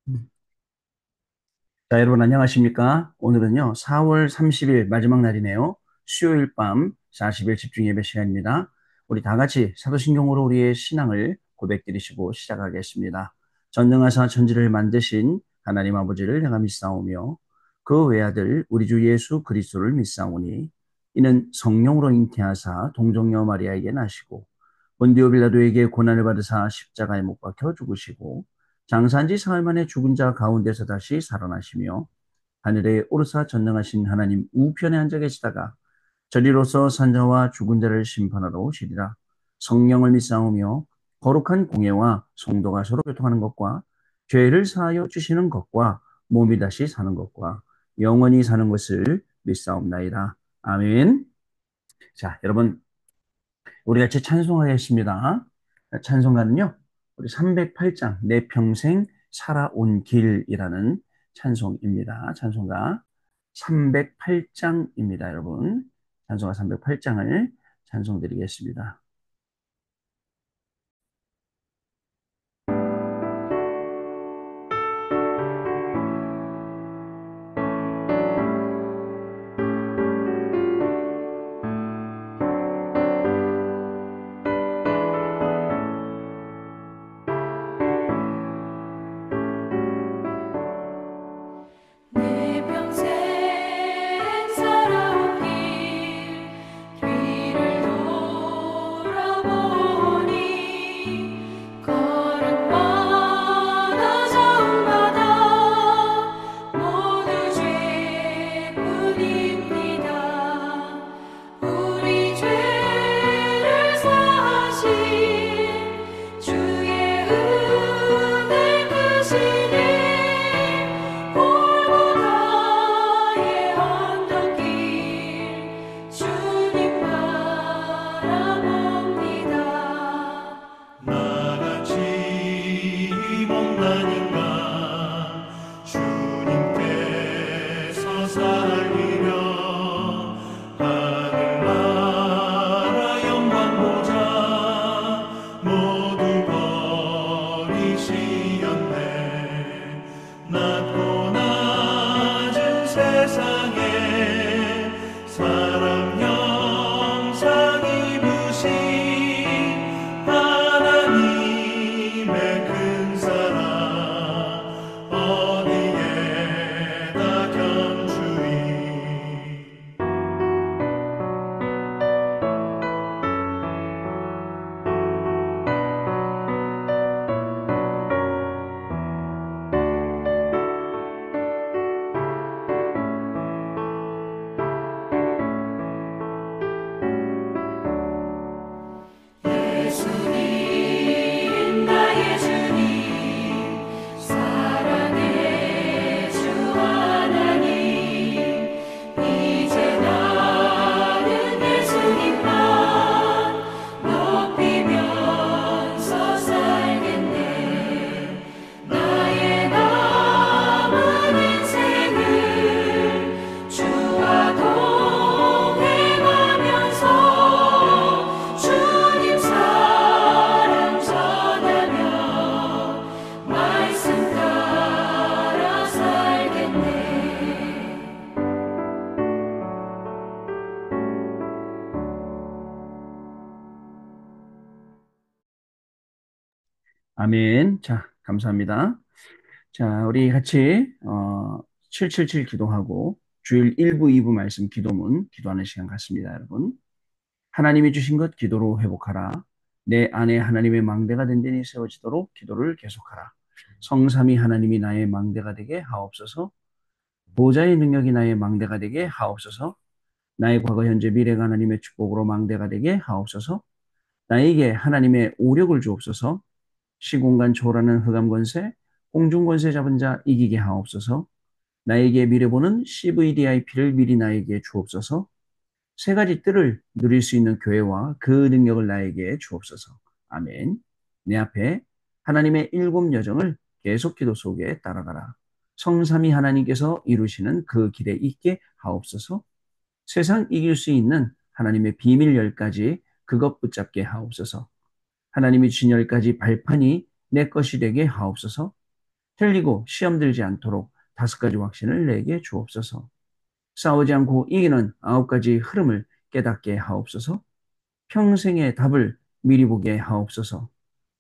음. 자, 여러분 안녕하십니까? 오늘은요, 4월 30일 마지막 날이네요. 수요일 밤 40일 집중 예배 시간입니다. 우리 다 같이 사도신경으로 우리의 신앙을 고백드리시고 시작하겠습니다. 전능하사 천지를 만드신 하나님 아버지를 내가 믿사오며 그 외아들 우리 주 예수 그리스도를 믿사오니 이는 성령으로 잉태하사 동정녀 마리아에게 나시고 본디오 빌라도에게 고난을 받으사 십자가에 못 박혀 죽으시고 장사한 지 사흘 만에 죽은 자 가운데서 다시 살아나시며 하늘에 오르사 전능하신 하나님 우편에 앉아 계시다가 저리로서 산자와 죽은 자를 심판하러 오시리라. 성령을 믿사오며 거룩한 공예와 성도가 서로 교통하는 것과 죄를 사하여 주시는 것과 몸이 다시 사는 것과 영원히 사는 것을 믿사옵나이다. 아멘. 자, 여러분 우리 같이 찬송하겠습니다. 찬송가는요, 우리 308장, 내 평생 살아온 길이라는 찬송입니다. 찬송가 308장입니다, 여러분. 찬송가 308장을 찬송드리겠습니다. 내 평생 살아온 길을 돌아보니 걸음마다 자음마다 모두 죄뿐입니다. 우리 죄를 사하신 주의 은혜 크시니 골고다의 언덕길 주님 바라봅니다. 나같이 못난 인간 주님께서 살리려 하늘나라 영광 보좌 모두 버리시었네. 낮고 낮은 세상에 사람 형상 입으신 하나님의 큰 사랑 어디에다 견주이. 예수님 나의 주님 사랑의 주 하나님 이제 나는 예수님만 높이면서 살겠네. 나의 남은 인생을 주와 동행하면서 주님 사랑 전하며 말씀 따라 살겠네. 아멘. 자, 감사합니다. 자, 우리 같이 777 기도하고 주일 1부, 2부 말씀 기도문 기도하는 시간 같습니다, 여러분. 하나님이 주신 것 기도로 회복하라. 내 안에 하나님의 망대가 든든히 세워지도록 기도를 계속하라. 성삼위 하나님이 나의 망대가 되게 하옵소서. 보좌의 능력이 나의 망대가 되게 하옵소서. 나의 과거, 현재, 미래가 하나님의 축복으로 망대가 되게 하옵소서. 나에게 하나님의 오력을 주옵소서. 시공간 초월하는 흑암 권세, 공중 권세 잡은 자 이기게 하옵소서. 나에게 미래보는 CVDIP를 미리 나에게 주옵소서. 세 가지 뜰을 누릴 수 있는 교회와 그 능력을 나에게 주옵소서. 아멘. 내 앞에 하나님의 일곱 여정을 계속 기도 속에 따라가라. 성삼위 하나님께서 이루시는 그 길에 있게 하옵소서. 세상 이길 수 있는 하나님의 비밀 열까지 그것 붙잡게 하옵소서. 하나님이 주신 열가지 발판이 내 것이 되게 하옵소서. 틀리고 시험 들지 않도록 5가지 확신을 내게 주옵소서. 싸우지 않고 이기는 9가지 흐름을 깨닫게 하옵소서. 평생의 답을 미리 보게 하옵소서.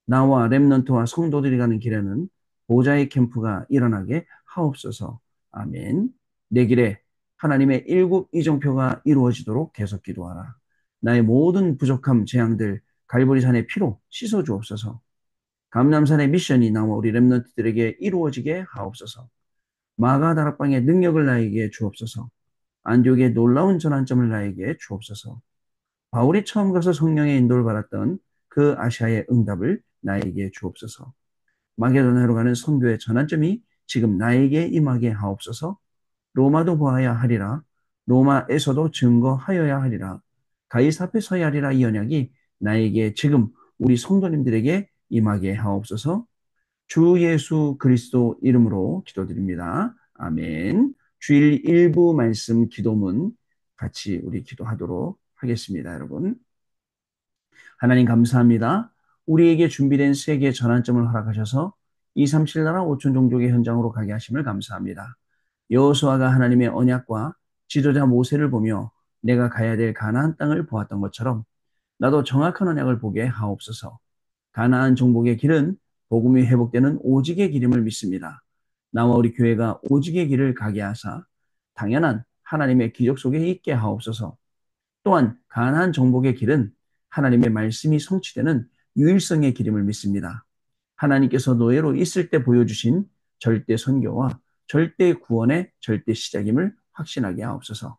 나와 렘넌트와 성도들이 가는 길에는 보좌의 캠프가 일어나게 하옵소서. 아멘. 내 길에 하나님의 7이정표가 이루어지도록 계속 기도하라. 나의 모든 부족함, 재앙들 갈보리산의 피로 씻어 주옵소서. 감람산의 미션이 나와 우리 렘넌트들에게 이루어지게 하옵소서. 마가다락방의 능력을 나에게 주옵소서. 안디옥의 놀라운 전환점을 나에게 주옵소서. 바울이 처음 가서 성령의 인도를 받았던 그 아시아의 응답을 나에게 주옵소서. 마게도나로 가는 선교의 전환점이 지금 나에게 임하게 하옵소서. 로마도 보아야 하리라. 로마에서도 증거하여야 하리라. 가이사 앞에 서야 하리라. 이 언약이 나에게 지금 우리 성도님들에게 임하게 하옵소서. 주 예수 그리스도 이름으로 기도드립니다. 아멘. 주일 일부 말씀 기도문 같이 우리 기도하도록 하겠습니다, 여러분. 하나님 감사합니다. 우리에게 준비된 세계 전환점을 허락하셔서 237 나라 5천 종족의 현장으로 가게 하심을 감사합니다. 여호수아가 하나님의 언약과 지도자 모세를 보며 내가 가야 될 가나안 땅을 보았던 것처럼 나도 정확한 언약을 보게 하옵소서. 가나안 정복의 길은 복음이 회복되는 오직의 길임을 믿습니다. 나와 우리 교회가 오직의 길을 가게 하사 당연한 하나님의 기적 속에 있게 하옵소서. 또한 가나안 정복의 길은 하나님의 말씀이 성취되는 유일성의 길임을 믿습니다. 하나님께서 노예로 있을 때 보여주신 절대 선교와 절대 구원의 절대 시작임을 확신하게 하옵소서.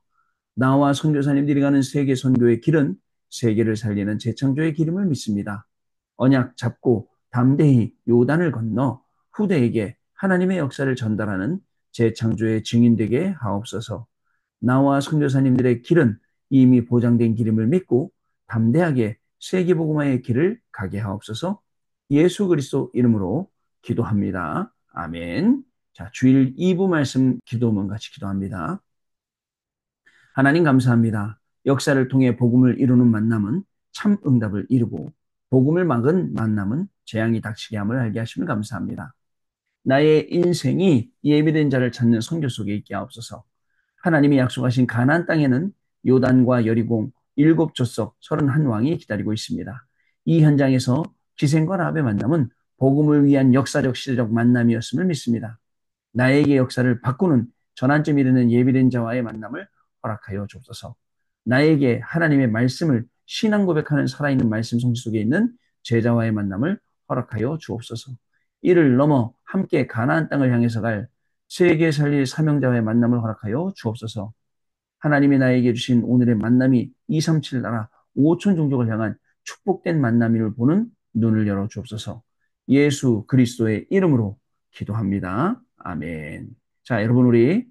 나와 선교사님들이 가는 세계 선교의 길은 세계를 살리는 재창조의 길임을 믿습니다. 언약 잡고 담대히 요단을 건너 후대에게 하나님의 역사를 전달하는 재창조의 증인되게 하옵소서. 나와 선교사님들의 길은 이미 보장된 길임을 믿고 담대하게 세계복음화의 길을 가게 하옵소서. 예수 그리스도 이름으로 기도합니다. 아멘. 자, 주일 2부 말씀 기도문 같이 기도합니다. 하나님 감사합니다. 역사를 통해 복음을 이루는 만남은 참 응답을 이루고 복음을 막은 만남은 재앙이 닥치게 함을 알게 하심을 감사합니다. 나의 인생이 예비된 자를 찾는 선교 속에 있게 하옵소서. 하나님이 약속하신 가나안 땅에는 요단과 여리공 7조석 31왕이 기다리고 있습니다. 이 현장에서 기생과 라합의 만남은 복음을 위한 역사적 시대적 만남이었음을 믿습니다. 나에게 역사를 바꾸는 전환점이 되는 예비된 자와의 만남을 허락하여 주옵소서. 나에게 하나님의 말씀을 신앙 고백하는 살아있는 말씀 성취 속에 있는 제자와의 만남을 허락하여 주옵소서. 이를 넘어 함께 가나안 땅을 향해서 갈 세계 살릴 사명자와의 만남을 허락하여 주옵소서. 하나님이 나에게 주신 오늘의 만남이 237 나라 5천 종족을 향한 축복된 만남임을 보는 눈을 열어 주옵소서. 예수 그리스도의 이름으로 기도합니다. 아멘. 자, 여러분 우리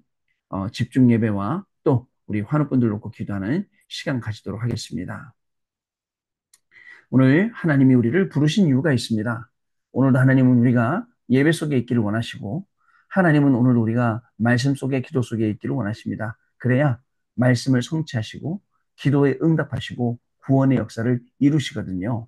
집중 예배와 또 우리 환우분들 놓고 기도하는 시간 가지도록 하겠습니다. 오늘 하나님이 우리를 부르신 이유가 있습니다. 오늘도 하나님은 우리가 예배 속에 있기를 원하시고 하나님은 오늘 우리가 말씀 속에 기도 속에 있기를 원하십니다. 그래야 말씀을 성취하시고 기도에 응답하시고 구원의 역사를 이루시거든요.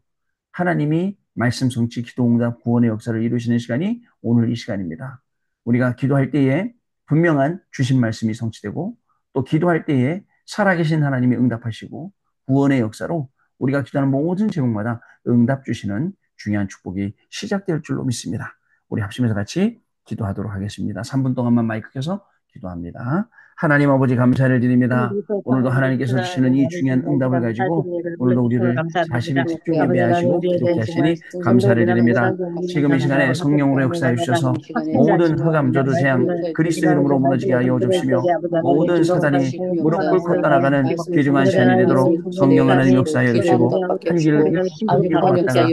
하나님이 말씀 성취, 기도 응답, 구원의 역사를 이루시는 시간이 오늘 이 시간입니다. 우리가 기도할 때에 분명한 주신 말씀이 성취되고 또 기도할 때에 살아계신 하나님이 응답하시고 구원의 역사로 우리가 기도하는 모든 제목마다 응답 주시는 중요한 축복이 시작될 줄로 믿습니다. 우리 합심해서 같이 기도하도록 하겠습니다. 3분 동안만 마이크 켜서 기도합니다. 하나님 아버지 감사를 드립니다. 오늘도 하나님께서 주시는 이 중요한 응답을 가지고 오늘도 우리를 40일 집중 예배하시고 기독케 하시니 감사를 드립니다. 지금 이 시간에 성령으로 역사해 주셔서 모든 흑암, 저주, 재앙 그리스도 이름으로 무너지게 하여 주시며 모든 사단이 무릎 꿇고 따라가는 귀중한 시간이 되도록 성령 하나님 역사해 주시고 한 길을 걸었다가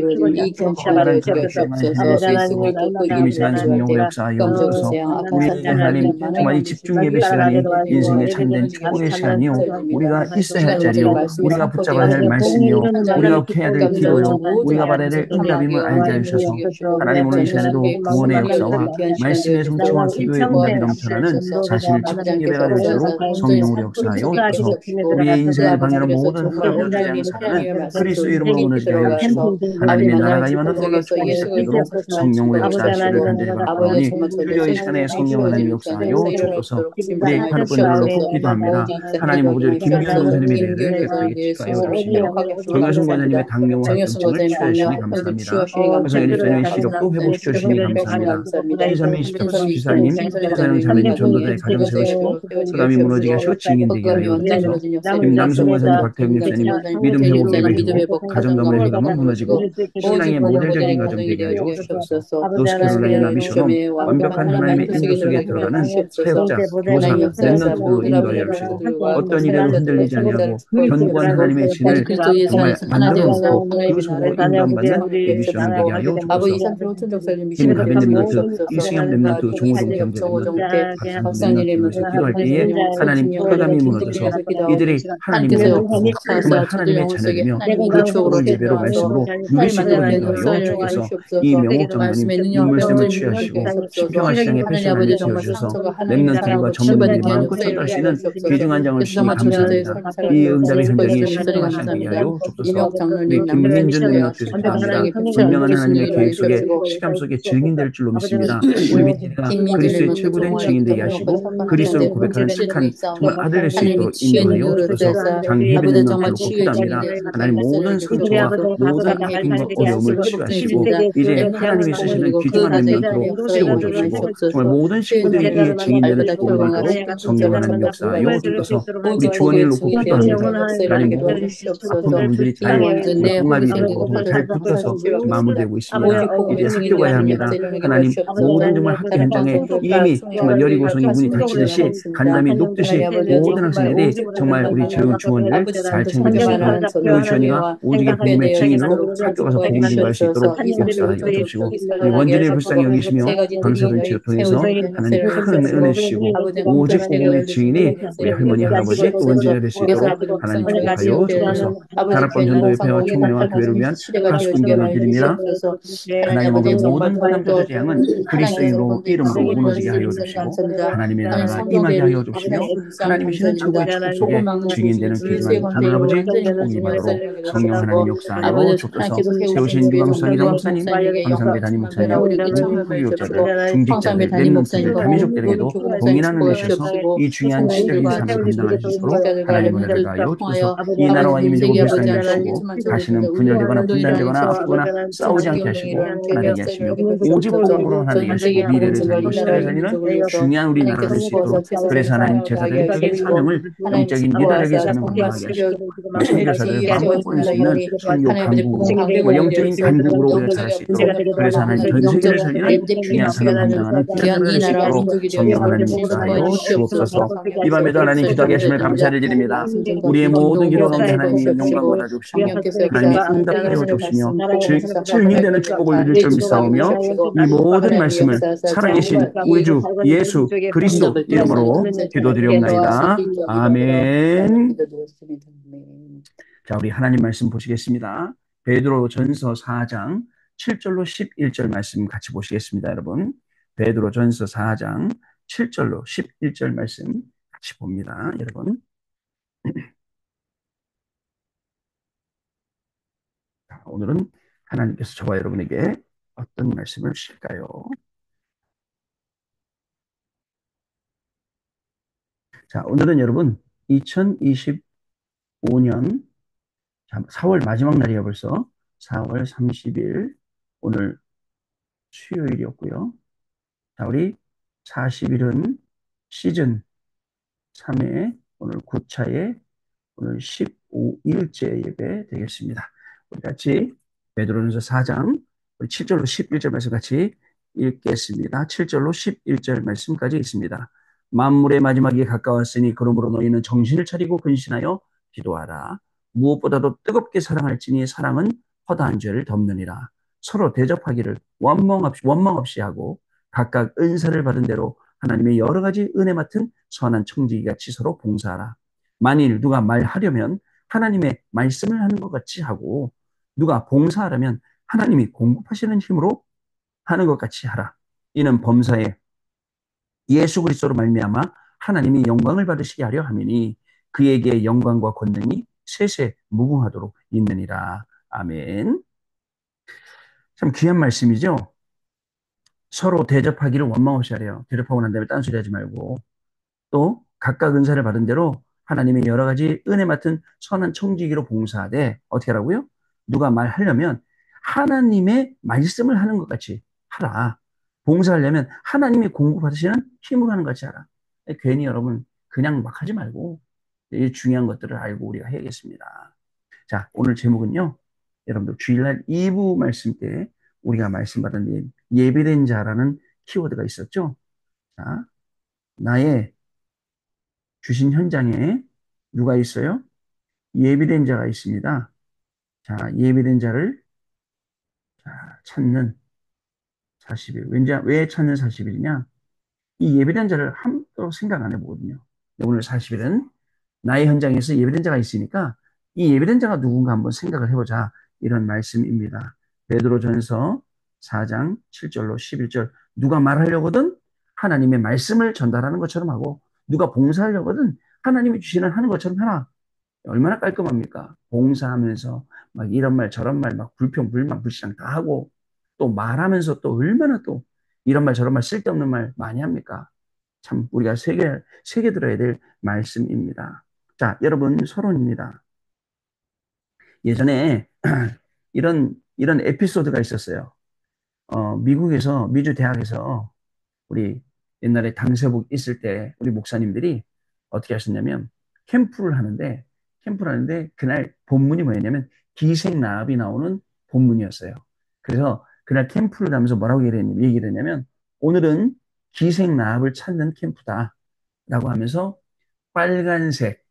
다른 귀중한 시간이 되도록 지금 이 시간 성령으로 역사하여 주셔서 우리에게 하나님 정말 이 집중 예배 시간이 인생의 참된 축복의 시간이요. 우리가 있어야 할 자리요. 우리가 붙잡아야 할 말씀이요. 우리가 해야 될 기도요. 우리가 받아야 될 응답임을 알게 하셔서 하나님 오늘 이 시간에도 구원의 역사와 말씀의 성취와 기도의 응답이 넘쳐나는 사실 집중 예배가 될 수 있도록 성령으로 역사하여 주셔서 우리의 인생을 방해하는 모든 흑암으로 주장하는 사단은 그리스도 이름으로 무너지게 하여 주시고 하나님의 나라가 임하는 놀라운 축복이 시작되도록 성령으로 역사하시기를 간절히 바라오니 주여 이 시간에 성령 하나님 역사하여 주옵소서. 우리의 하늘 분들을 놓고 기도합니다. 하나님 아버지 김규현 선생님의 일을 깨끗하게 치유하여 주시며 정여승 권사님의 당뇨와 합병증을 취하시니 감사합니다. 그래서 일전의 시력도 회복시켜 주시니 감사합니다. 이삼의 20석 기사님, 사장 자매님 전도자의 가정 세우시고 흑암이 무너지게 하시고 증인되게 하여 주셔서 김남순 권사님, 박태영 목사님 믿음 회복 예배시고 가정 가문의 흑암은 무너지고 신앙의 모델적인 가정 되게 하여 주셔서 노스캐롤라이나 미션홈 완벽한 하나님의 인도 속에 들어가는 사역자, 교사, 랩런트로 인도하여 주시고 어떤 일에도 흔들리지 아니하고 견고한 하나님의 진을 정말 만들어 놓고 그 속으로 인도받는 미션을 되게 하여 주옵소서. 김 가빈 랩런트, 이승엽 랩런트, 종호동 경제 랩런트, 박상 랩런트에서 기도할 때에 하나님 흑암이 무너져서 이들이 하나님께 놓고 정말 하나님의 자녀이며 그 축복을 예배로 말씀으로 누릴 수 있도록 인도하여 주께서 이 명옥 장로님 인물샘을 취하시고 신평화 시장의 패션을 채워주셔서 랩런트들과 전문인들이 마음껏 전달할 수 있는 귀중한 장을 주시니 감사합니다. 이 응답의 현장이 신평화 시장 되게 하여 주옵소서. 우리 김민준 랩런트에서 기도합니다. 분명한 하나님의 계획 속에 시간 속에 증인될 줄로 믿습니다. 우리 민진이가 그리스도의 최고된 증인되게 하시고 그리스도를 고백하는 착한 정말 아들 될 수 있도록 인도하여 주셔서 장희빈 랩런트로 기도합니다. 하나님 모든 상처와 모든 아픔과 어려움을 치유하시고 이제 하나님이 쓰시는 귀중한 랩런트로 쓰고 주시고 정말 모든 식구들이 이에 증인되는 축복을 받도록 성령 하나님 역사하여 주셔서 우리 주원이를 놓고 기도합니다. 하나님 모든 아픈 부분들이 잘 봉합이 되고 정말 잘 붙어서 마무리되고 있습니다. 이제 학교 가야 합니다. 하나님 모든 정말 학교 현장에 이미 정말 여리고성이 문이 닫히듯이 간담이 녹듯이 모든 학생들이 정말 우리 즐거운 주원이를 잘 챙겨줄 수 있도록 그리고 주원이가 오직의 복음의 증인으로 학교 가서 복음 증거할 수 있도록 역사하여 주시고 우리 원진의 불쌍히 여기시며 방사선치를 통해서 하나님 큰 은혜 주시고 오직 복음의 증인이 우리 할머니 할아버지 또 원진이 될 수 있도록 하나님 축복하여 주셔서 다락방 전도협회와 총회와 교회를 위한 하수꾼기를 드립니다. 하나님 아버지 모든 화남자의 재앙은 그리스도인으로 이름으로 무너지게 하여 주시고 하나님의 나라가 임하게 하여 주시며 하나님이시는 최고의 축복 속에 증인되는 귀중한 하나님 아버지 축복이 바로 성령 하나님 역사하여 주셔서 세우신 유광수상이랑 목사님, 황상배 담임 목사님, 모든 부교자들, 중직자들, 랩런트들, 다민족들에게도 동일한 은혜 주셔서 이 중요한 시대의 삶을 감당할 수 있도록 하나님 은혜를 가하여 주셔서 이 나라와 이 민족을 불쌍히 하시고 다시는 분열되거나 분단되거나 아프거나 싸우지 않게 하시고 하나님께 하시며 오직 복음으로 하나님께 하시고 미래를 살리고 시대를 살리는 중요한 우리 나라가 될 수 있도록 그래서 하나님 제사적인 사명을 영적인 리더적인 사명을 감당하게 하시고 선교사들을 마음껏 보낼 수 있는 선교 강국으로 영적인 간국으로 우리가 자랄 수 있도록 그래서 하나님 전 세계를 살리는 중요한 사명 감당하는 귀한 될수 있도록 성령 하나님 역사하여 주옵소서. 이 밤에도 하나님 기도하게 하심을 감사를 드립니다. 우리의 모든 기도 가운데 하나님이 영광 받아 주시며 하나님이 응답하여 주시며 증인되는 축복을 누릴 줄 믿사오며 이 모든 말씀을 살아계신 우리 주 예수 그리스도 이름으로 기도드리옵나이다. 아멘. 자, 우리 하나님 말씀 보시겠습니다. 베드로 전서 4장 7절로 11절 말씀 같이 보시겠습니다, 여러분. 베드로 전서 4장 7절로 11절 말씀 같이 봅니다, 여러분. 자, 오늘은 하나님께서 저와 여러분에게 어떤 말씀을 주실까요? 자, 오늘은 여러분 2025년 4월 마지막 날이에요. 벌써 4월 30일 오늘 수요일이었고요. 자, 우리 40일은 시즌 3회 오늘 9차에 오늘 15일째 예배 되겠습니다. 우리 같이 베드로전서 4장 7절로 11절 말씀 같이 읽겠습니다. 7절로 11절 말씀까지 있습니다. 만물의 마지막이 가까웠으니 그러므로 너희는 정신을 차리고 근신하여 기도하라. 무엇보다도 뜨겁게 사랑할지니 사랑은 허다한 죄를 덮느니라. 서로 대접하기를 원망 없이 하고 각각 은사를 받은 대로 하나님의 여러 가지 은혜 맡은 선한 청지기 같이 서로 봉사하라. 만일 누가 말하려면 하나님의 말씀을 하는 것 같이 하고 누가 봉사하려면 하나님이 공급하시는 힘으로 하는 것 같이 하라. 이는 범사에 예수 그리스도로 말미암아 하나님이 영광을 받으시게 하려 함이니 그에게 영광과 권능이 세세 무궁하도록 있느니라. 아멘. 참 귀한 말씀이죠. 서로 대접하기를 원망 없이 하래요. 대접하고 난 다음에 딴소리 하지 말고 또 각각 은사를 받은 대로 하나님의 여러 가지 은혜 맡은 선한 청지기로 봉사하되 어떻게 하라고요? 누가 말하려면 하나님의 말씀을 하는 것 같이 하라. 봉사하려면 하나님이 공급하시는 힘으로 하는 것 같이 하라. 괜히 여러분 그냥 막 하지 말고 이 중요한 것들을 알고 우리가 해야겠습니다. 자, 오늘 제목은요. 여러분들 주일날 2부 말씀 때 우리가 말씀받은 예비된 자라는 키워드가 있었죠. 자, 나의 주신 현장에 누가 있어요? 예비된 자가 있습니다. 자, 예비된 자를 찾는 40일. 왜 찾는 40일이냐? 이 예비된 자를 한 번도 생각 안 해보거든요. 오늘 40일은 나의 현장에서 예비된 자가 있으니까 이 예비된 자가 누군가 한번 생각을 해보자. 이런 말씀입니다. 베드로전서 4장 7절로 11절. 누가 말하려거든 하나님의 말씀을 전달하는 것처럼 하고 누가 봉사하려거든 하나님이 주시는 하는 것처럼 하라. 얼마나 깔끔합니까? 봉사하면서 막 이런 말 저런 말 막 불평 불만 불시장 다 하고 또 말하면서 또 얼마나 또 이런 말 저런 말 쓸데없는 말 많이 합니까? 참 우리가 새겨 들어야 될 말씀입니다. 자, 여러분 서론입니다. 예전에 이런 에피소드가 있었어요. 미국에서 미주 대학에서 우리 옛날에 당세복 있을 때 우리 목사님들이 어떻게 하셨냐면 캠프를 하는데 그날 본문이 뭐였냐면 기생나합이 나오는 본문이었어요. 그래서 그날 캠프를 하면서 뭐라고 얘기를 했냐면 오늘은 기생나합을 찾는 캠프다라고 하면서 빨간색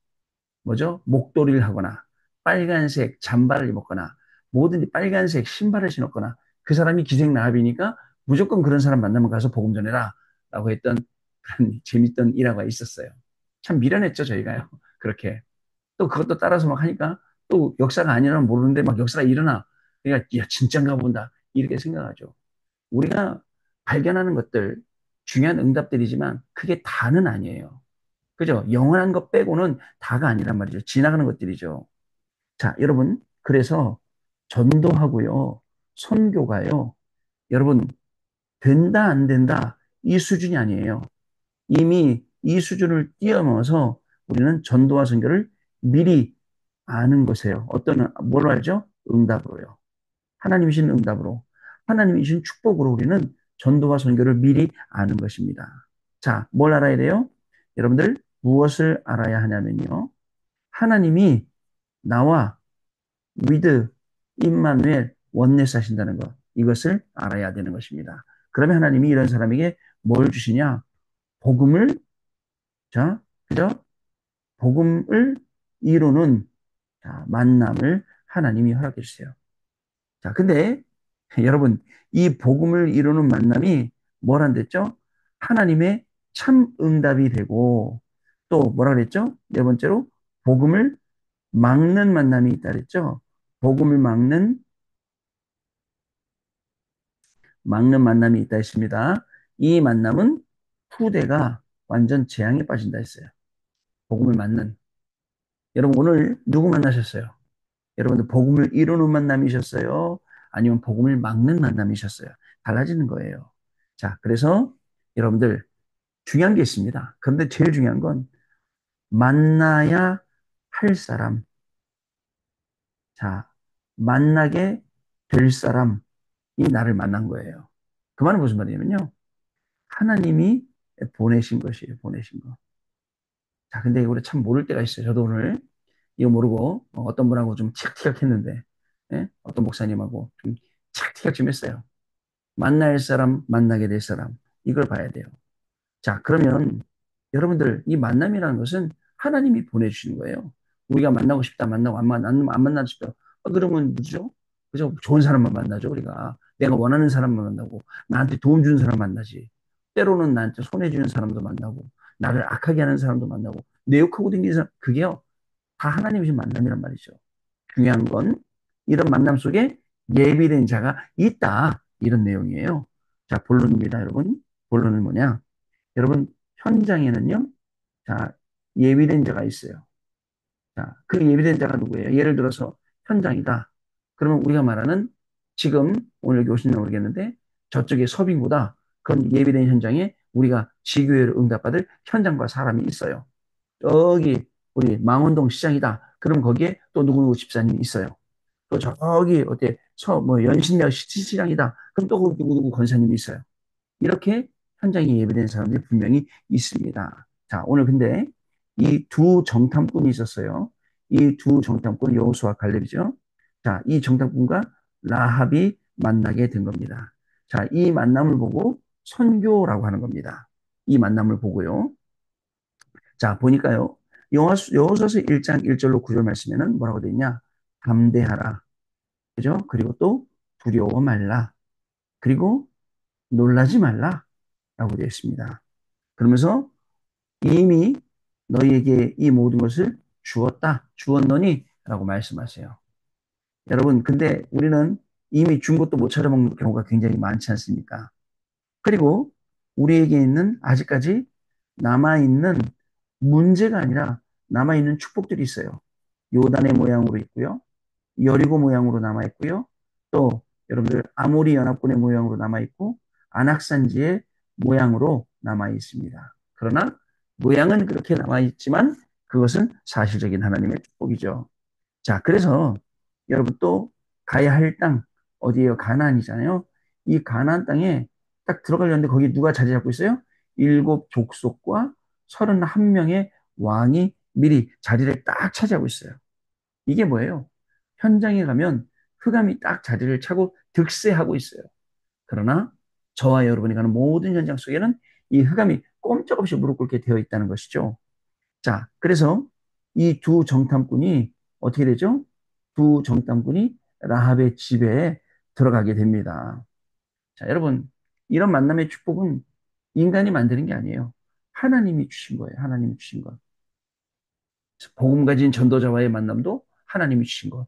뭐죠? 목도리를 하거나 빨간색 잠바를 입었거나 뭐든지 빨간색 신발을 신었거나 그 사람이 기생나합이니까 무조건 그런 사람 만나면 가서 복음 전해라 라고 했던 그런 재밌던 일화가 있었어요. 참 미련했죠, 저희가요. 그렇게. 또 그것도 따라서 막 하니까 또 역사가 아니라면 모르는데 막 역사가 일어나. 그러니까, 야, 진짠가 본다. 이렇게 생각하죠. 우리가 발견하는 것들, 중요한 응답들이지만 그게 다는 아니에요. 그죠? 영원한 것 빼고는 다가 아니란 말이죠. 지나가는 것들이죠. 자, 여러분. 그래서 전도하고요. 선교가요. 여러분, 된다, 안 된다. 이 수준이 아니에요. 이미 이 수준을 뛰어넘어서 우리는 전도와 선교를 미리 아는 것이에요. 뭘 알죠? 응답으로요. 하나님이 주신 응답으로. 하나님이 주신 축복으로 우리는 전도와 선교를 미리 아는 것입니다. 자, 뭘 알아야 돼요? 여러분들, 무엇을 알아야 하냐면요. 하나님이 나와 위드, 임마누엘, 원내스 하신다는 것. 이것을 알아야 되는 것입니다. 그러면 하나님이 이런 사람에게 뭘 주시냐? 복음을, 자, 그죠? 복음을 이루는 만남을 하나님이 허락해 주세요. 자, 근데 여러분, 이 복음을 이루는 만남이 뭐란댔죠? 하나님의 참 응답이 되고 또 뭐라 그랬죠? 네 번째로 복음을 막는 만남이 있다 그랬죠? 복음을 막는 만남이 있다 했습니다. 이 만남은 후대가 완전 재앙에 빠진다 했어요. 복음을 막는. 여러분 오늘 누구 만나셨어요? 여러분들 복음을 이루는 만남이셨어요? 아니면 복음을 막는 만남이셨어요? 달라지는 거예요. 자, 그래서 여러분들 중요한 게 있습니다. 그런데 제일 중요한 건 만나야 할 사람. 자, 만나게 될 사람이 나를 만난 거예요. 그 말은 무슨 말이냐면요. 하나님이 보내신 것이에요. 보내신 거. 자, 근데 우리 참 모를 때가 있어요. 저도 오늘 이거 모르고 어떤 분하고 좀 티격태격 했는데, 예? 어떤 목사님하고 좀 티격태격 좀 했어요. 만날 사람, 만나게 될 사람. 이걸 봐야 돼요. 자, 그러면 여러분들 이 만남이라는 것은 하나님이 보내주시는 거예요. 우리가 만나고 싶다, 만나고 안 만나고 싶다. 그러면 뭐죠? 그죠? 좋은 사람만 만나죠, 우리가. 내가 원하는 사람만 만나고, 나한테 도움 주는 사람 만나지. 때로는 나한테 손해주는 사람도 만나고, 나를 악하게 하는 사람도 만나고, 내 욕하고 다니는 사람, 그게요, 다 하나님이신 만남이란 말이죠. 중요한 건 이런 만남 속에 예비된 자가 있다. 이런 내용이에요. 자, 본론입니다, 여러분. 본론은 뭐냐? 여러분, 현장에는요, 자, 예비된 자가 있어요. 자, 그 예비된 자가 누구예요? 예를 들어서 현장이다. 그러면 우리가 말하는 지금 오늘 여기 오신지 모르겠는데 저쪽에 서빙보다 그런 예비된 현장에 우리가 지교회를 응답받을 현장과 사람이 있어요. 여기 우리 망원동 시장이다. 그럼 거기에 또 누구누구 집사님이 있어요. 또 저기 어때 뭐 연신내 시장이다. 그럼 또 누구누구 권사님이 있어요. 이렇게 현장에 예배된 사람들이 분명히 있습니다. 자, 오늘 근데 이 두 정탐꾼이 있었어요. 이 두 정탐꾼 여호수아 갈렙이죠. 자, 이 정탐꾼과 라합이 만나게 된 겁니다. 자, 이 만남을 보고 선교라고 하는 겁니다. 이 만남을 보고요. 자, 보니까요. 여호수아서 1장 1절로 9절 말씀에는 뭐라고 되어 있냐? 담대하라. 그죠? 그리고 또 두려워 말라. 그리고 놀라지 말라. 라고 되어 있습니다. 그러면서 이미 너희에게 이 모든 것을 주었노니 라고 말씀하세요. 여러분, 근데 우리는 이미 준 것도 못 찾아먹는 경우가 굉장히 많지 않습니까? 그리고 우리에게 있는 아직까지 남아있는 문제가 아니라 남아있는 축복들이 있어요. 요단의 모양으로 있고요. 여리고 모양으로 남아있고요. 또 여러분들 아모리 연합군의 모양으로 남아있고 안악산지의 모양으로 남아있습니다. 그러나 모양은 그렇게 남아있지만 그것은 사실적인 하나님의 축복이죠. 자, 그래서 여러분 또 가야 할 땅 어디예요? 가나안이잖아요. 이 가나안 땅에 딱 들어가려는데 거기 누가 자리 잡고 있어요? 일곱 족속과 31명의 왕이 미리 자리를 딱 차지하고 있어요. 이게 뭐예요? 현장에 가면 흑암이 딱 자리를 차고 득세하고 있어요. 그러나 저와 여러분이 가는 모든 현장 속에는 이 흑암이 꼼짝없이 무릎 꿇게 되어 있다는 것이죠. 자, 그래서 이 두 정탐꾼이 어떻게 되죠? 두 정탐꾼이 라합의 집에 들어가게 됩니다. 자, 여러분, 이런 만남의 축복은 인간이 만드는 게 아니에요. 하나님이 주신 거예요. 하나님이 주신 것. 복음 가진 전도자와의 만남도 하나님이 주신 것.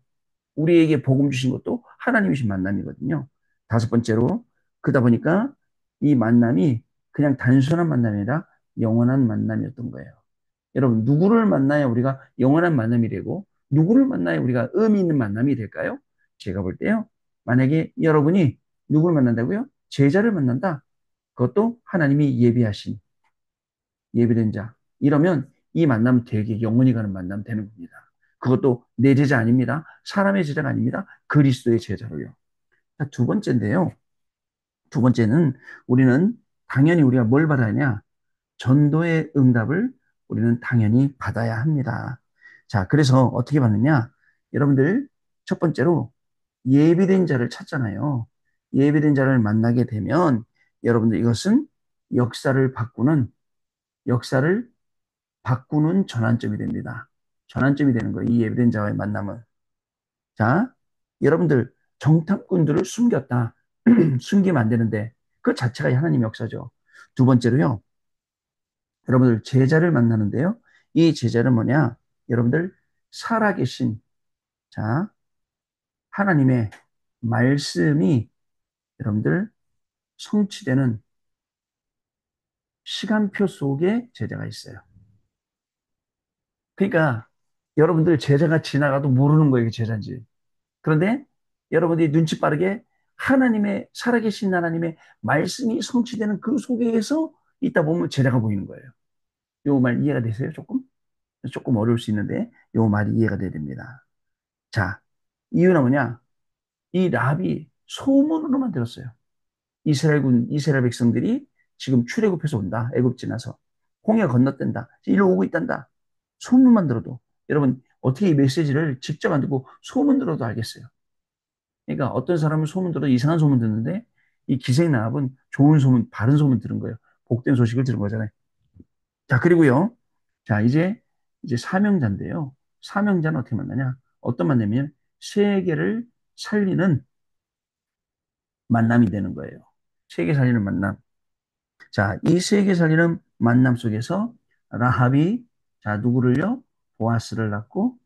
우리에게 복음 주신 것도 하나님이 주신 만남이거든요. 다섯 번째로, 그러다 보니까 이 만남이 그냥 단순한 만남이 아니라 영원한 만남이었던 거예요. 여러분, 누구를 만나야 우리가 영원한 만남이 되고, 누구를 만나야 우리가 의미 있는 만남이 될까요? 제가 볼 때요. 만약에 여러분이 누구를 만난다고요? 제자를 만난다. 그것도 하나님이 예비하신, 예비된 자. 이러면 이 만남 되게 영원히 가는 만남 되는 겁니다. 그것도 내 제자 아닙니다. 사람의 제자가 아닙니다. 그리스도의 제자로요. 자, 두 번째인데요. 두 번째는 우리는 당연히 우리가 뭘 받아야 하냐? 전도의 응답을 우리는 당연히 받아야 합니다. 자, 그래서 어떻게 받느냐? 여러분들, 첫 번째로 예비된 자를 찾잖아요. 예비된 자를 만나게 되면 여러분들 이것은 역사를 바꾸는, 역사를 바꾸는 전환점이 됩니다. 전환점이 되는 거예요. 이 예비된 자와의 만남은. 자, 여러분들, 정탐꾼들을 숨겼다. 숨기면 안 되는데, 그 자체가 하나님의 역사죠. 두 번째로요. 여러분들 제자를 만나는데요. 이 제자는 뭐냐? 여러분들 살아계신 자 하나님의 말씀이 여러분들 성취되는 시간표 속에 제자가 있어요. 그러니까 여러분들 제자가 지나가도 모르는 거예요, 이게 제자인지. 그런데 여러분들이 눈치 빠르게 하나님의 살아계신 하나님의 말씀이 성취되는 그 속에서 있다 보면 제자가 보이는 거예요. 요 말 이해가 되세요? 조금? 조금 어려울 수 있는데 요 말이 이해가 돼야 됩니다. 자, 이유는 뭐냐? 이 라합이 소문으로만 들었어요. 이스라엘 백성들이 지금 출애굽해서 온다. 애굽 지나서. 홍해 건너뛴다. 일로 오고 있단다. 소문만 들어도. 여러분, 어떻게 이 메시지를 직접 안 듣고 소문 들어도 알겠어요. 그러니까 어떤 사람은 소문 들어도 이상한 소문 듣는데 이 기생 라합은 좋은 소문, 바른 소문 들은 거예요. 복된 소식을 들은 거잖아요. 자, 그리고요. 자, 이제 사명자인데요. 사명자는 어떻게 만나냐? 어떤 만나면 세계를 살리는 만남이 되는 거예요. 세계 살리는 만남. 자, 이 세계 살리는 만남 속에서 라합이 자, 누구를요? 보아스를 낳고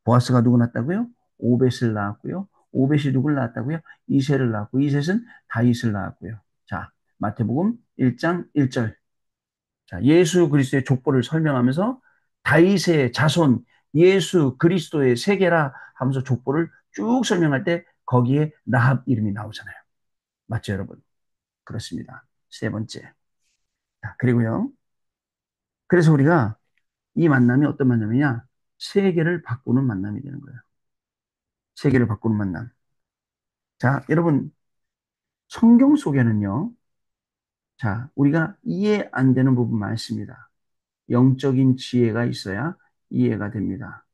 보아스가 누구 낳았다고요? 오벳을 낳았고요. 오벳이 누굴 낳았다고요? 이셋을 낳았고 이셋은 다윗을 낳았고요. 자, 마태복음 1장 1절. 자, 예수 그리스도의 족보를 설명하면서 다윗의 자손 예수 그리스도의 세계라 하면서 족보를 쭉 설명할 때 거기에 라합 이름이 나오잖아요. 맞죠, 여러분? 그렇습니다. 세 번째. 자, 그리고요. 그래서 우리가 이 만남이 어떤 만남이냐? 세계를 바꾸는 만남이 되는 거예요. 세계를 바꾸는 만남. 자, 여러분, 성경 속에는요, 자, 우리가 이해 안 되는 부분 많습니다. 영적인 지혜가 있어야 이해가 됩니다.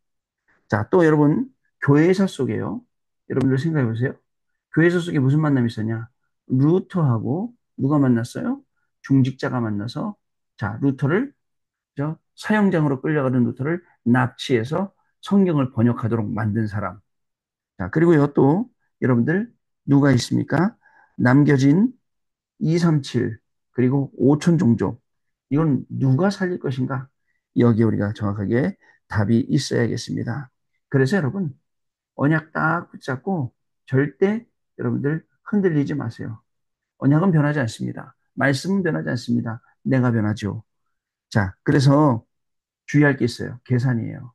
자, 또 여러분, 교회사 속에요. 여러분들 생각해 보세요. 교회사 속에 무슨 만남이 있었냐? 루터하고 누가 만났어요? 중직자가 만나서, 자, 루터를, 사형장으로 끌려가는 루터를 납치해서 성경을 번역하도록 만든 사람. 자, 그리고요, 또, 여러분들, 누가 있습니까? 남겨진 237, 그리고 5천 종족. 이건 누가 살릴 것인가? 여기에 우리가 정확하게 답이 있어야겠습니다. 그래서 여러분, 언약 딱 붙잡고 절대 여러분들 흔들리지 마세요. 언약은 변하지 않습니다. 말씀은 변하지 않습니다. 내가 변하죠. 자, 그래서 주의할 게 있어요. 계산이에요.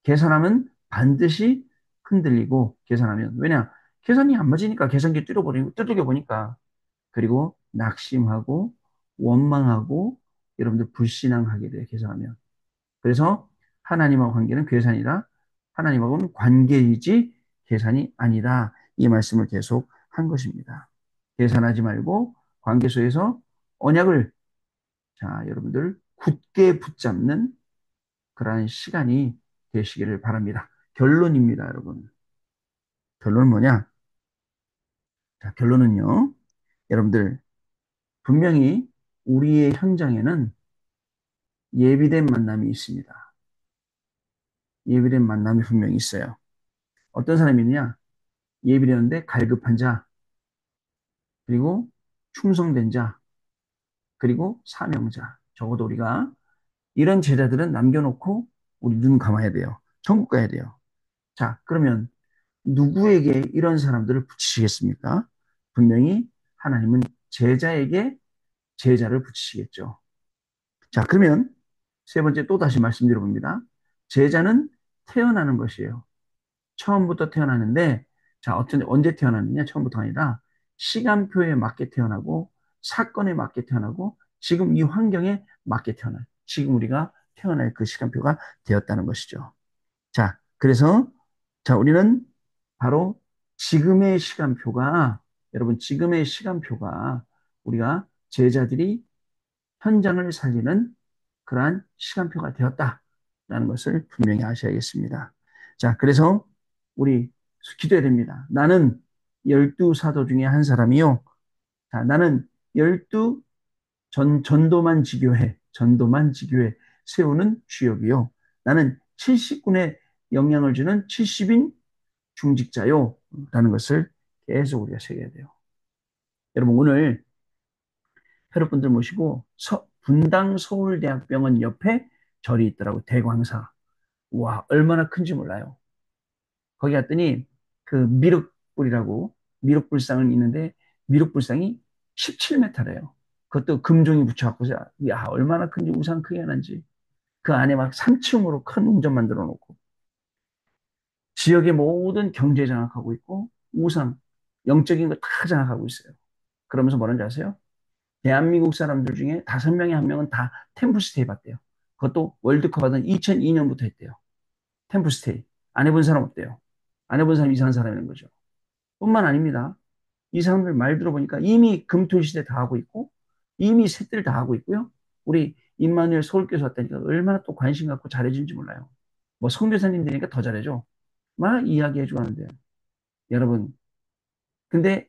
계산하면 반드시 흔들리고 계산하면 왜냐? 계산이 안 맞으니까 계산기 뚫어버리고 뜯겨 보니까 그리고 낙심하고 원망하고 여러분들 불신앙하게 돼요. 계산하면. 그래서 하나님하고 관계는 계산이다. 하나님하고는 관계이지 계산이 아니다. 이 말씀을 계속 한 것입니다. 계산하지 말고 관계 속에서 언약을 자, 여러분들 굳게 붙잡는 그러한 시간이 되시기를 바랍니다. 결론입니다, 여러분. 결론은 뭐냐? 자, 결론은요. 여러분들 분명히 우리의 현장에는 예비된 만남이 있습니다. 예비된 만남이 분명히 있어요. 어떤 사람이 있느냐? 예비되는데 갈급한 자, 그리고 충성된 자, 그리고 사명자. 적어도 우리가 이런 제자들은 남겨놓고 우리 눈 감아야 돼요. 천국 가야 돼요. 자, 그러면 누구에게 이런 사람들을 붙이시겠습니까? 분명히 하나님은 제자에게 제자를 붙이시겠죠. 자, 그러면 세 번째 또 다시 말씀드려봅니다. 제자는 태어나는 것이에요. 처음부터 태어나는데, 자, 언제 태어났느냐? 처음부터 아니라 시간표에 맞게 태어나고, 사건에 맞게 태어나고, 지금 이 환경에 맞게 태어나요. 지금 우리가 태어날 그 시간표가 되었다는 것이죠. 자, 그래서, 자, 우리는 바로 지금의 시간표가, 여러분, 지금의 시간표가 우리가 제자들이 현장을 살리는 그러한 시간표가 되었다라는 것을 분명히 아셔야겠습니다. 자, 그래서 우리 기도해야 됩니다. 나는 12사도 중에 한 사람이요. 자, 나는 12 전도만 지교회, 전도만 지교회 세우는 주역이요. 나는 70군의 영향을 주는 70인 중직자요. 라는 것을 계속 우리가 새겨야 돼요. 여러분, 오늘 여러분들 모시고 분당 서울대학병원 옆에 절이 있더라고. 대광사. 와, 얼마나 큰지 몰라요. 거기 갔더니 그 미륵불이라고 미륵불상을 있는데 미륵불상이 17m래요. 그것도 금종이 붙여갖고 야, 얼마나 큰지 우상 크게 하는지. 그 안에 막 3층으로 큰웅전 만들어 놓고 지역의 모든 경제 장악하고 있고 우상 영적인 거 다 장악하고 있어요. 그러면서 뭐라는지 아세요? 대한민국 사람들 중에 5명에 1명은 다 템플스테이 받대요. 그것도 월드컵 하던 2002년부터 했대요. 템플스테이. 안 해본 사람 없대요. 안 해본 사람 이상한 사람이라는 거죠. 뿐만 아닙니다. 이 사람들 말 들어보니까 이미 금토일 시대 다 하고 있고, 이미 셋들 다 하고 있고요. 우리 임마누엘 서울교수 왔다니까 얼마나 또 관심 갖고 잘해준지 몰라요. 뭐 성교사님 되니까 더 잘해줘. 막 이야기해주고 하는데. 여러분, 근데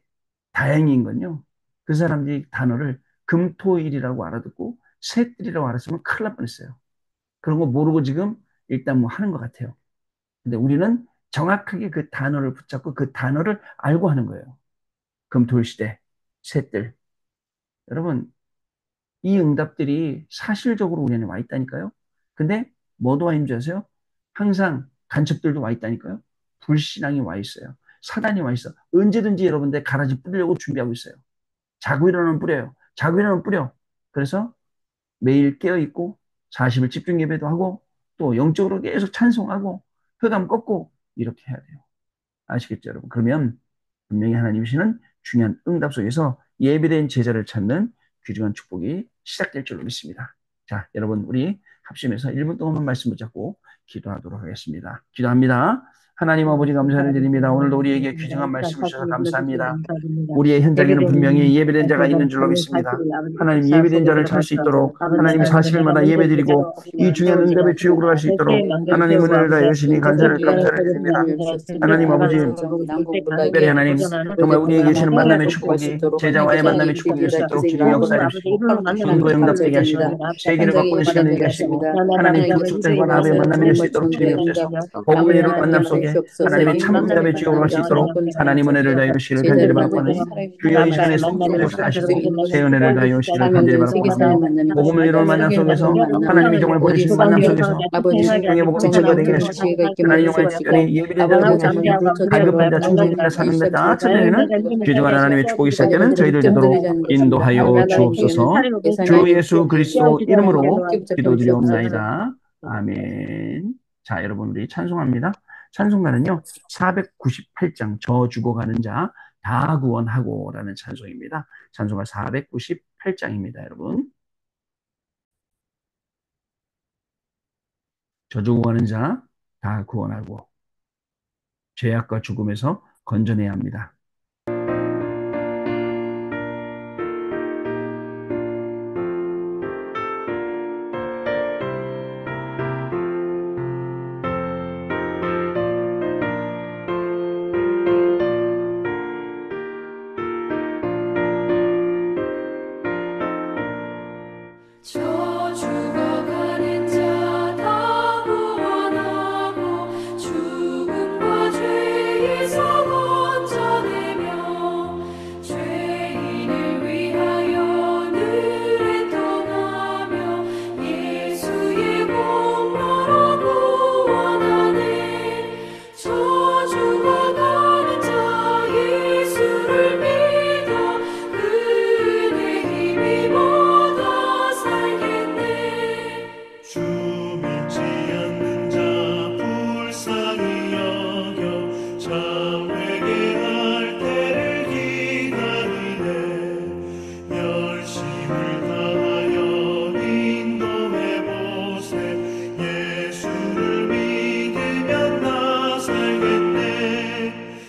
다행인 건요. 그 사람들이 단어를 금토일이라고 알아듣고 셋들이라고 알았으면 큰일 날 뻔했어요. 그런 거 모르고 지금 일단 뭐 하는 것 같아요. 근데 우리는 정확하게 그 단어를 붙잡고 그 단어를 알고 하는 거예요. 금토일 시대, 셋들. 여러분, 이 응답들이 사실적으로 우리 안에 와 있다니까요. 근데 뭐도 와 있는 줄 아세요? 항상 간첩들도 와 있다니까요. 불신앙이 와 있어요. 사단이 와 있어. 언제든지 여러분들 가라지 뿌리려고 준비하고 있어요. 자고 일어나면 뿌려요. 자고 일어나면 뿌려. 그래서 매일 깨어있고 40일 집중 예배도 하고 또 영적으로 계속 찬송하고 흑암 꺾고 이렇게 해야 돼요. 아시겠죠, 여러분? 그러면 분명히 하나님이시는 중요한 응답 속에서 예비된 제자를 찾는 귀중한 축복이 시작될 줄로 믿습니다. 자, 여러분, 우리 합심해서 1분 동안만 말씀 붙잡고 기도하도록 하겠습니다. 기도합니다. 하나님 아버지 감사를 드립니다. 오늘도 우리에게 귀중한 말씀을 주셔서 감사합니다. 우리의 현장에는 분명히 예배된 자가 있는 줄로 믿습니다. 하나님 예배된 자를 찾을 수 있도록 하나님 40일마다 예배드리고 이 중요한 응답의 주역으로 갈 수 있도록 하나님 은혜를 다해 주시니 감사를 드립니다. 하나님 아버지 특별히 하나님 정말 우리에게 계시는 만남의 복할 수 축복이 있도록 제자와의 하나님께서 만남의 이 축복이 될 수 기회를 있도록 기세기 주님 하옵소서. 역사해 주시고 하나님 주님 전도의 응답되게 감사드립니다. 하시고 세계를 현장에 바꾸는 시간 임하는 되게 은혜가 하시고 하나님 하나님 그 기쁘시게 축복과 아버의 하셔서 만남이 될 수 정말 있도록 주님 전도의 역사하시고 응답 복음을 이루는 하나님 만남 임하게 속에 주옵소서. 하나님의 참 임마누엘 응답의 지역으로 갈 수 만남과 있도록 사건의 하나님 은혜를 자연소서 다하여 주시기를 간절히 제자를 바라보니 만나는 살아있는 주여 이 하나님 시간에 말씀 성령 붙들고 역사하시고 기세기 새 이루어지게 은혜를 하옵소서. 다하여 주시기를 간절히 사명절 바라고 세계사의 갑니다. 만남이 복음을 이루는 만남 세계사의 속에서 만남 하나님이 정말 어디 보내신 만남 서든지 속에서 아버지 생명의 복음이 정말 증거되게 그런 하시고 지혜가 있게 하나님 만들 영광의 수가 있고 특별히 예비된 아버지 자들을 정말 찾으시고 이곳 저곳에서 갈급한 자 정말 충성된 자 사는 자 이시점처럼 찾으려는 귀중한 하나님의 축복이 시작되는 아버지 저희들 득점들이 되도록 되는 것입니다. 인도하여 하나님 이 기회는 주옵소서. 주 예산의 예수 그리스도 이름으로 함께 붙잡혀 주옵소서. 기도드리옵나이다. 아멘. 자, 여러분 우리 찬송합니다. 찬송가는요 498장 저 죽어가는 자 다 구원하고라는 찬송입니다. 찬송가 498장입니다, 여러분. 저 죽어가는 자 다 구원하고 죄악과 죽음에서 건져내야 합니다. 저 죽어가는 자 다 구원하고 죽음과 죄에서 건져내며 죄인을 위하여 늘 애통하며 예수의 공로로 구원하네. 저 죽어가는 자 예수를 믿어 그 은혜 힘입어 살겠네. 주 믿지 않는 자 불쌍히 여겨 참 회개할 때를 기다리네. 열심을 다하여 인도해보세. 예수를 믿으면 나 살겠네.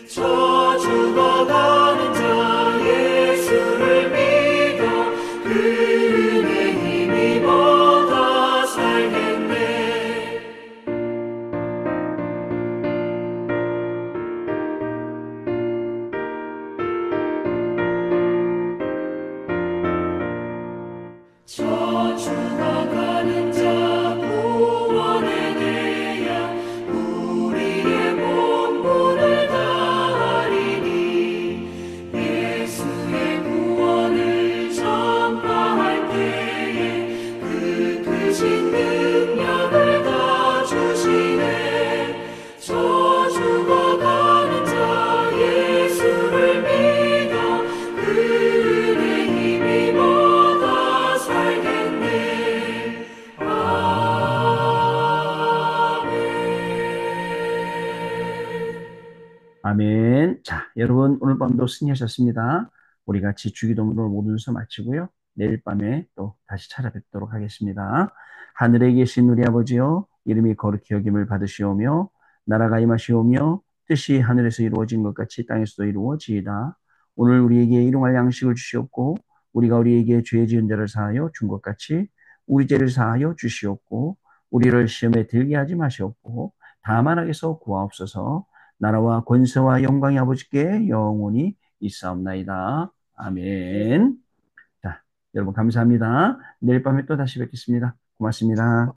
저 죽어가는 자 예수를 믿어 그 은혜 힘입어 살겠네. 저 죽어가는 자 구원에 대하여 우리의 본분을 다하리니 예수의 구원을 전파할 때에 그 크신 능력을 다 주시네. 저 죽어가는 자 예수를 믿어 그 은혜 힘입어 살겠네. 아멘. 자, 여러분 오늘 밤도 승리하셨습니다. 우리 같이 주기도문을 모든 순서 마치고요. 내일 밤에 또 다시 찾아뵙도록 하겠습니다. 하늘에 계신 우리 아버지여 이름이 거룩히 여김을 받으시오며 나라가 임하시오며 뜻이 하늘에서 이루어진 것 같이 땅에서도 이루어지이다. 오늘 우리에게 일용할 양식을 주시옵고 우리가 우리에게 죄 지은 자를 사하여 준 것 같이 우리 죄를 사하여 주시옵고 우리를 시험에 들게 하지 마시옵고 다만 악에서 구하옵소서. 나라와 권세와 영광이 아버지께 영원히 있사옵나이다. 아멘. 자, 여러분 감사합니다. 내일 밤에 또 다시 뵙겠습니다. 고맙습니다.